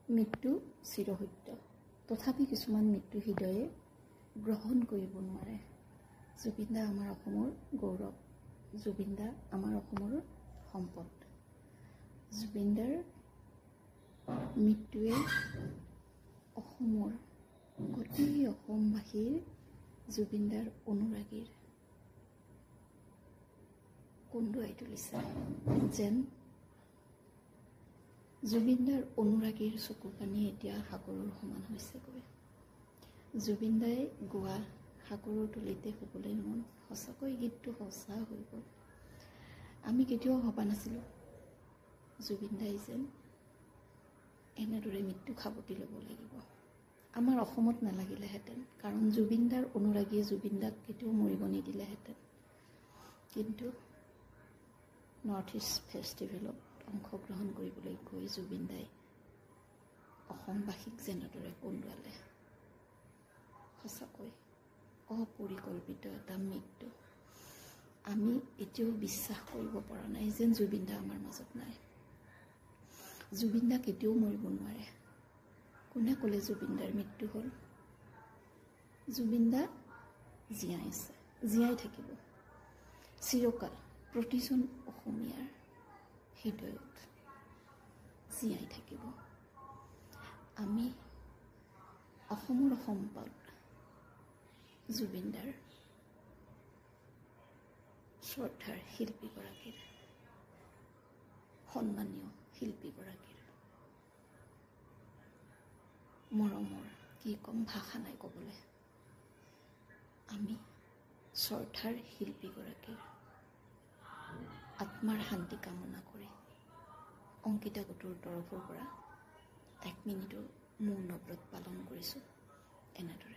মৃত্যু চিৰসত্য, তথাপি কিছুমান মৃত্যু হৃদয়ে গ্ৰহণ কৰিব নোৱাৰে। জুবিন দা আমাৰ অসমৰ গৌৰৱ, জুবিন দা আমাৰ অসমৰ সম্পদ। জুবিন দাৰ মৃত্যুৱে অসমৰ গোটেই অসমবাসীৰ জুবিন দাৰ অনুৰাগীৰ কন্দুৱাই তুলিছে। যেন জুবিন দাৰ অনুৰাগীৰ চকু পানী এতিয়া সাগৰৰ সমান হৈছেগৈ। জুবিন দাই গোৱা সাগৰৰ তুলিতে শুবলৈ মন, সঁচাকৈ গীতটো সঁচা হৈ গ'ল। আমি কেতিয়াও ভবা নাছিলোঁ জুবিন দাই যেন এনেদৰে মৃত্যু সাৱটি ল'ব লাগিব। আমাৰ অসমত নালাগিলেহেঁতেন, কাৰণ জুবিন দাৰ অনুৰাগীয়ে জুবিন দাক কেতিয়াও মৰিব নিদিলেহেঁতেন। কিন্তু নৰ্থ ইষ্ট ফেষ্টিভেলত অংশগ্ৰহণ কৰিবলৈ গৈ জুবিন দাই অসমবাসীক যেনেদৰে কন্দুৱালে, সঁচাকৈ অপৰিকল্পিত এটা মৃত্যু। আমি এতিয়াও বিশ্বাস কৰিব পৰা নাই যেন জুবিন দা আমাৰ মাজত নাই। জুবিন দা কেতিয়াও মৰিব নোৱাৰে। কোনে ক'লে জুবিন দাৰ মৃত্যু হ'ল? জুবিন দা জীয়াই আছে, জীয়াই থাকিব চিৰকাল প্ৰতিজন অসমীয়াৰ হৃদয়ত জীয়াই থাকিব। আমি অসমৰ সম্পদ জুবিন দাৰ শ্ৰদ্ধাৰ শিল্পীগৰাকীৰ, সন্মানীয় শিল্পীগৰাকীৰ মৰমৰ কি কম, ভাষা নাই ক'বলৈ। আমি শ্ৰদ্ধাৰ শিল্পীগৰাকীৰ আত্মাৰ শান্তি কামনা কৰি অংকিতা গোটৰ তৰফৰ পৰা 1 মিনিটৰ মৌন ব্ৰত পালন কৰিছোঁ এনেদৰে।